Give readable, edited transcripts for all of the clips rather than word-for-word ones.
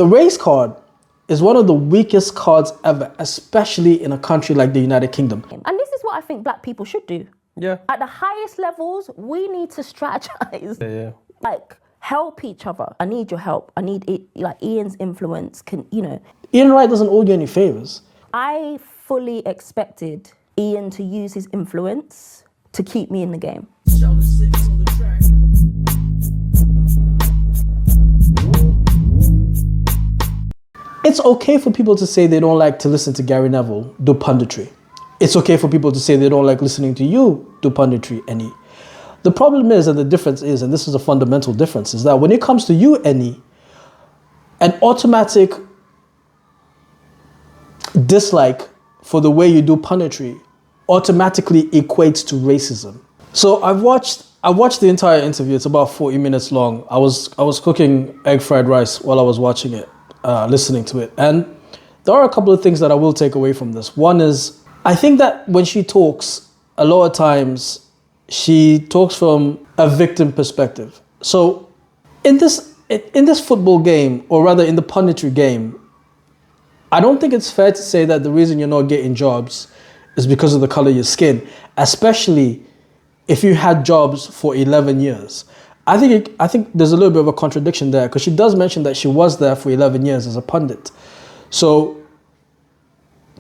The race card is one of the weakest cards ever, especially in a country like the United Kingdom. And this is what I think black people should do. Yeah. At the highest levels, we need to strategize. Yeah. Like, help each other. I need your help. I need it. Like, Ian's influence can, you know. Ian Wright doesn't owe you any favors. I fully expected Ian to use his influence to keep me in the game. It's okay for people to say they don't like to listen to Gary Neville do punditry. It's okay for people to say they don't like listening to you do punditry, Eni. The problem is, and the difference is, and this is a fundamental difference, is that when it comes to you, Eni, an automatic dislike for the way you do punditry automatically equates to racism. So I watched the entire interview. It's about 40 minutes long. I was cooking egg fried rice while I was watching it, listening to it. And there are a couple of things that I will take away from this. One is, I think that when she talks, a lot of times she talks from a victim perspective. So in this football game, or rather in the punditry game, I don't think it's fair to say that the reason you're not getting jobs is because of the color of your skin, especially if you had jobs for 11 years. I think there's a little bit of a contradiction there, because she does mention that she was there for 11 years as a pundit. So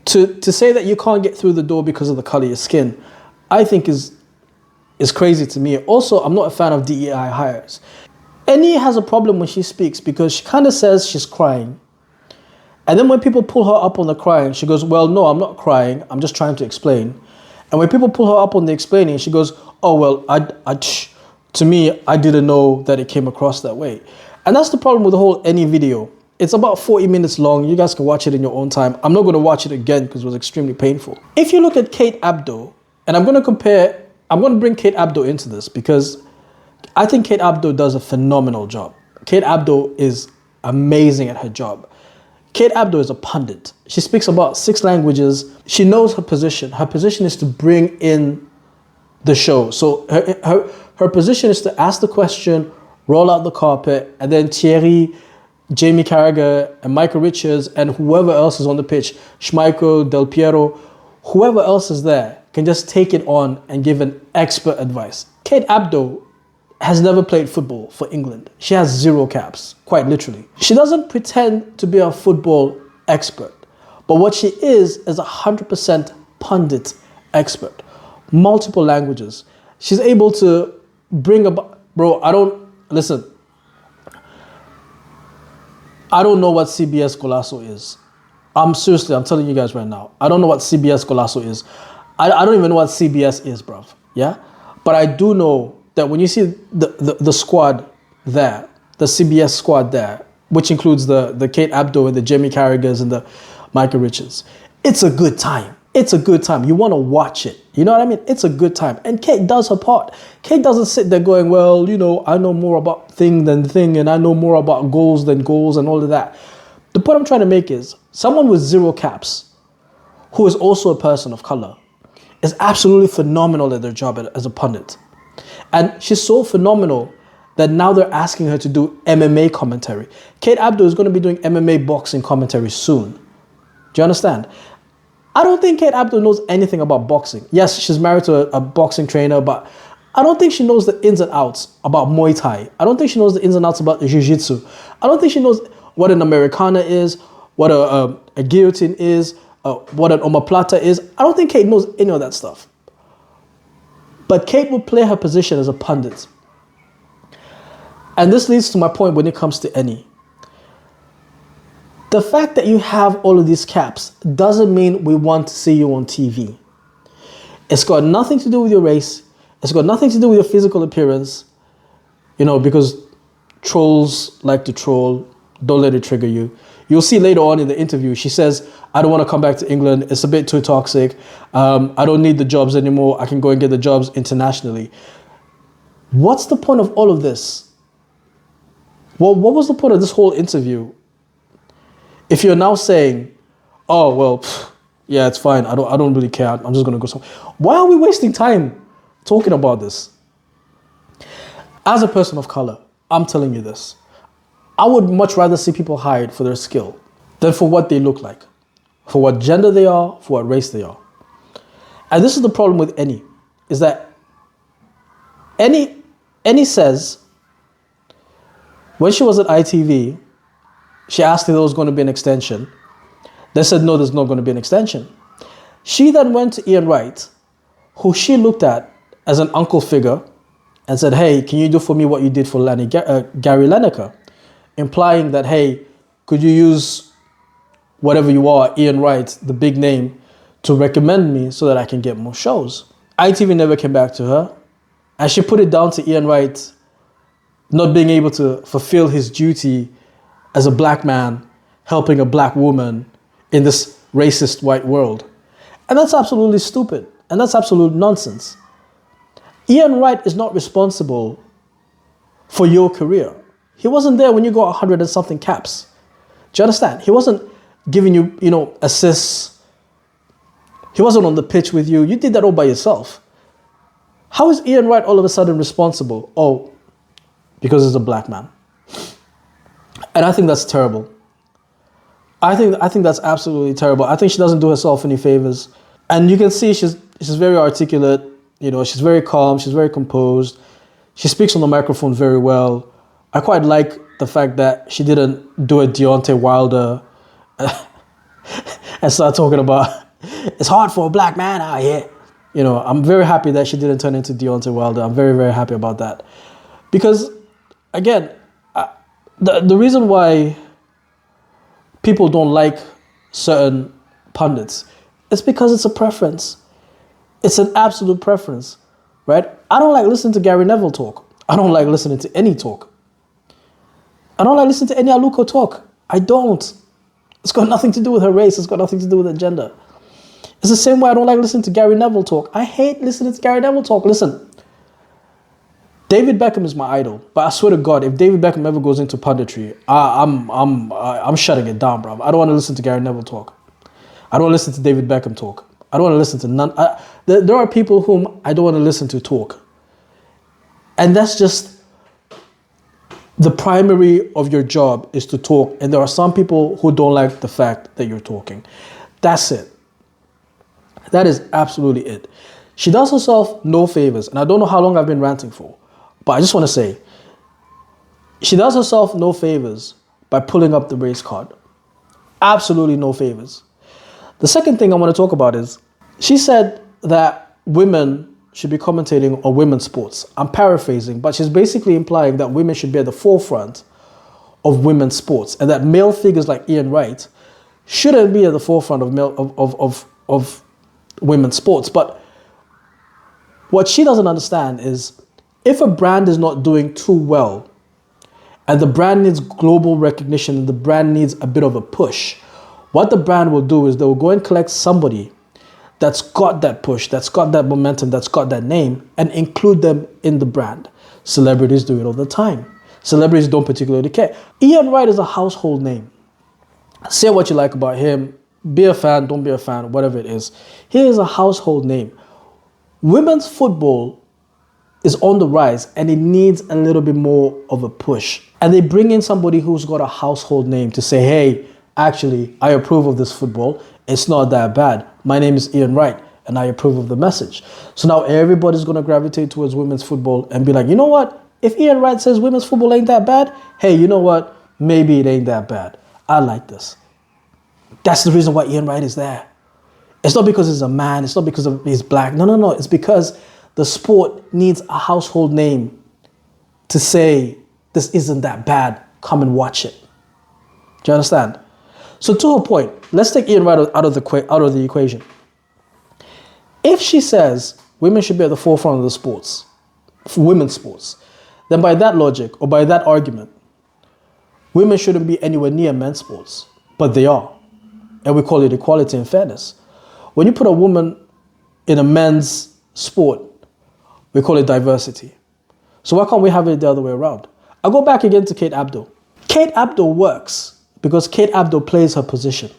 to say that you can't get through the door because of the color of your skin, I think is crazy to me. Also, I'm not a fan of DEI hires. Eni has a problem when she speaks because she kind of says she's crying. And then when people pull her up on the crying, she goes, well, no, I'm not crying. I'm just trying to explain. And when people pull her up on the explaining, she goes, oh, well, to me, I didn't know that it came across that way. And that's the problem with the whole Eni video. It's about 40 minutes long. You guys can watch it in your own time. I'm not going to watch it again because it was extremely painful. If you look at Kate Abdo, and I'm going to bring Kate Abdo into this because I think Kate Abdo does a phenomenal job. Kate Abdo is amazing at her job. Kate Abdo is a pundit. She speaks about 6 languages. She knows her position. Her position is to bring in the show. So her position is to ask the question, roll out the carpet, and then Thierry, Jamie Carragher, and Michael Richards, and whoever else is on the pitch, Schmeichel, Del Piero, whoever else is there, can just take it on and give an expert advice. Kate Abdo has never played football for England. She has 0 caps, quite literally. She doesn't pretend to be a football expert, but what she is a 100% pundit expert. Multiple languages. She's able to bring about, I don't know what CBS Golasso is. I'm telling you guys right now. I don't know what CBS Golasso is. I don't even know what CBS is, bruv. Yeah? But I do know that when you see the squad there, the CBS squad there, which includes the Kate Abdo and the Jamie Carragher's and the Michael Richards, it's a good time. It's a good time. You want to watch it. You know what I mean? It's a good time. And Kate does her part. Kate doesn't sit there going, well, you know, I know more about thing than thing, and I know more about goals than goals and all of that. The point I'm trying to make is someone with 0 caps, who is also a person of color, is absolutely phenomenal at their job as a pundit. And she's so phenomenal that now they're asking her to do MMA commentary. Kate Abdo is going to be doing MMA boxing commentary soon. Do you understand? I don't think Kate Abdo knows anything about boxing. Yes, she's married to a boxing trainer, but I don't think she knows the ins and outs about Muay Thai. I don't think she knows the ins and outs about Jiu-Jitsu. I don't think she knows what an Americana is, what a guillotine is, what an omoplata is. I don't think Kate knows any of that stuff. But Kate will play her position as a pundit. And this leads to my point when it comes to Eni. The fact that you have all of these caps doesn't mean we want to see you on TV. It's got nothing to do with your race. It's got nothing to do with your physical appearance. You know, because trolls like to troll. Don't let it trigger you. You'll see later on in the interview, she says, I don't want to come back to England. It's a bit too toxic. I don't need the jobs anymore. I can go and get the jobs internationally. What's the point of all of this? Well, what was the point of this whole interview? If you're now saying, oh, well, yeah, it's fine. I don't really care. I'm just going to go somewhere. Why are we wasting time talking about this? As a person of color, I'm telling you this. I would much rather see people hired for their skill than for what they look like, for what gender they are, for what race they are. And this is the problem with Eni, is that Eni says, when she was at ITV, she asked if there was going to be an extension. They said, no, there's not going to be an extension. She then went to Ian Wright, who she looked at as an uncle figure, and said, hey, can you do for me what you did for Gary Lineker? Implying that, hey, could you use whatever you are, Ian Wright, the big name, to recommend me so that I can get more shows? ITV never came back to her, and she put it down to Ian Wright not being able to fulfill his duty as a black man helping a black woman in this racist white world. And that's absolutely stupid, and that's absolute nonsense. Ian Wright is not responsible for your career. He wasn't there when you got 100 and something caps. Do you understand? He wasn't giving you, assists. He wasn't on the pitch with you. You did that all by yourself. How is Ian Wright all of a sudden responsible? Oh, because he's a black man. And I think that's terrible. I think that's absolutely terrible. I think she doesn't do herself any favors. And you can see she's very articulate. She's very calm. She's very composed. She speaks on the microphone very well. I quite like the fact that she didn't do a Deontay Wilder and start talking about it's hard for a black man out here. I'm very happy that she didn't turn into Deontay Wilder. I'm very, very happy about that. Because, again, the reason why people don't like certain pundits is because it's a preference. It's an absolute preference, right? I don't like listening to Gary Neville talk. I don't like listening to any talk. I don't like listening to Eni Aluko talk. I don't. It's got nothing to do with her race. It's got nothing to do with her gender. It's the same way I don't like listening to Gary Neville talk. I hate listening to Gary Neville talk. Listen, David Beckham is my idol, but I swear to God, if David Beckham ever goes into punditry, I'm shutting it down, bro. I don't want to listen to Gary Neville talk. I don't want to listen to David Beckham talk. I don't want to listen to none. There are people whom I don't want to listen to talk. And that's just the primary of your job is to talk. And there are some people who don't like the fact that you're talking. That's it. That is absolutely it. She does herself no favors. And I don't know how long I've been ranting for, but I just want to say, she does herself no favors by pulling up the race card. Absolutely no favors. The second thing I want to talk about is, she said that women should be commentating on women's sports. I'm paraphrasing, but she's basically implying that women should be at the forefront of women's sports, and that male figures like Ian Wright shouldn't be at the forefront of women's sports. But what she doesn't understand is, if a brand is not doing too well, and the brand needs global recognition, and the brand needs a bit of a push, what the brand will do is they will go and collect somebody that's got that push, that's got that momentum, that's got that name, and include them in the brand. Celebrities do it all the time. Celebrities don't particularly care. Ian Wright is a household name. Say what you like about him. Be a fan, don't be a fan, whatever it is. He is a household name. Women's football is on the rise, and it needs a little bit more of a push. And they bring in somebody who's got a household name to say, hey, actually, I approve of this football. It's not that bad. My name is Ian Wright, and I approve of the message. So now everybody's going to gravitate towards women's football and be like, you know what? If Ian Wright says women's football ain't that bad, hey, you know what? Maybe it ain't that bad. I like this. That's the reason why Ian Wright is there. It's not because he's a man. It's not because he's black. No. It's because the sport needs a household name to say, this isn't that bad. Come and watch it. Do you understand? So to her point, let's take Ian Wright out of the equation. If she says women should be at the forefront of the sports, for women's sports, then by that logic, or by that argument, women shouldn't be anywhere near men's sports, but they are. And we call it equality and fairness. When you put a woman in a men's sport, we call it diversity. So why can't we have it the other way around? I'll go back again to Kate Abdo. Kate Abdo works because Kate Abdo plays her position.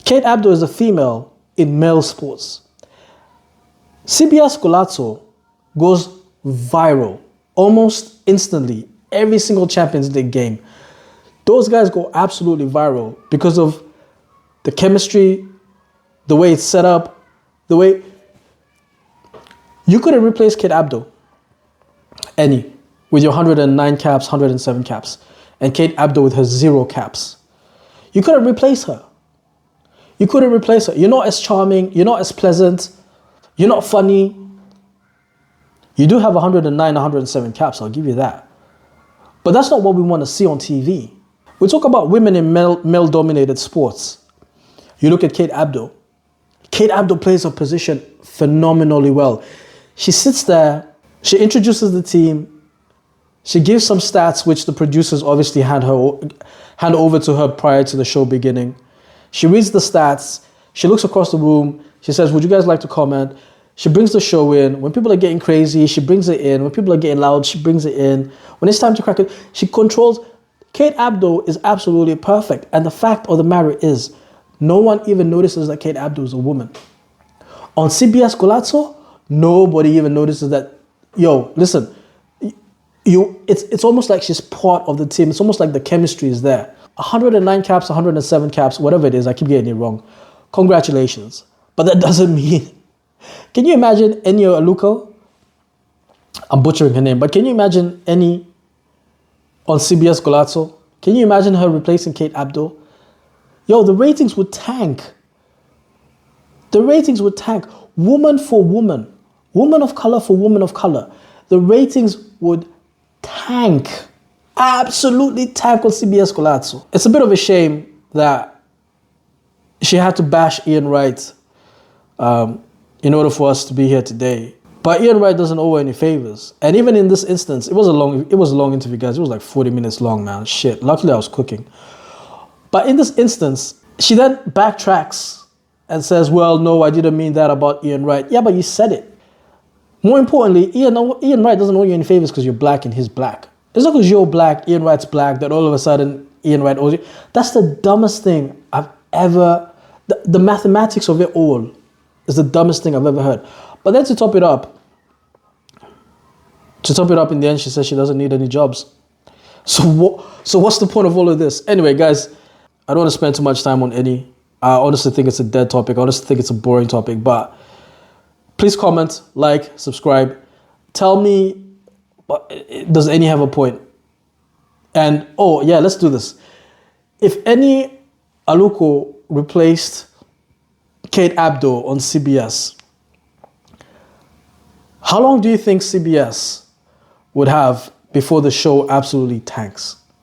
Kate Abdo is a female in male sports. CBS Golazo goes viral almost instantly every single Champions League game. Those guys go absolutely viral because of the chemistry, the way it's set up, the way... You couldn't replace Kate Abdo, Eni, with your 109 caps, 107 caps, and Kate Abdo with her 0 caps. You couldn't replace her. You couldn't replace her. You're not as charming. You're not as pleasant. You're not funny. You do have 109, 107 caps, I'll give you that. But that's not what we want to see on TV. We talk about women in male-dominated sports. You look at Kate Abdo. Kate Abdo plays her position phenomenally well. She sits there, she introduces the team, she gives some stats which the producers obviously hand over to her prior to the show beginning. She reads the stats, she looks across the room, she says, would you guys like to comment? She brings the show in. When people are getting crazy, she brings it in. When people are getting loud, she brings it in. When it's time to crack it, she controls. Kate Abdo is absolutely perfect. And the fact of the matter is, no one even notices that Kate Abdo is a woman. On CBS Golazzo, nobody even notices that, yo, listen, it's almost like she's part of the team. It's almost like the chemistry is there. 109 caps, 107 caps, whatever it is, I keep getting it wrong. Congratulations. But that doesn't mean... Can you imagine Eni Aluko? I'm butchering her name, but can you imagine Eni on CBS Golazzo? Can you imagine her replacing Kate Abdo? Yo, the ratings would tank. The ratings would tank. Woman for woman. Woman of color for woman of color. The ratings would tank. Absolutely tank on CBS Golazzo. It's a bit of a shame that she had to bash Ian Wright in order for us to be here today. But Ian Wright doesn't owe her any favors. And even in this instance, it was a long interview, guys. It was like 40 minutes long, man. Shit. Luckily, I was cooking. But in this instance, she then backtracks and says, well, no, I didn't mean that about Ian Wright. Yeah, but you said it. More importantly, Ian Wright doesn't owe you any favors because you're black and he's black. It's not because you're black, Ian Wright's black, that all of a sudden Ian Wright owes you. That's the dumbest thing I've ever... The mathematics of it all is the dumbest thing I've ever heard. But then to top it up, in the end, she says she doesn't need any jobs. So what's the point of all of this? Anyway, guys, I don't want to spend too much time on Eni. I honestly think it's a dead topic. I honestly think it's a boring topic. But please comment, like, subscribe. Tell me, does Eni have a point? And, oh, yeah, let's do this. If Eni Aluko replaced Kate Abdo on CBS, how long do you think CBS would have before the show absolutely tanks?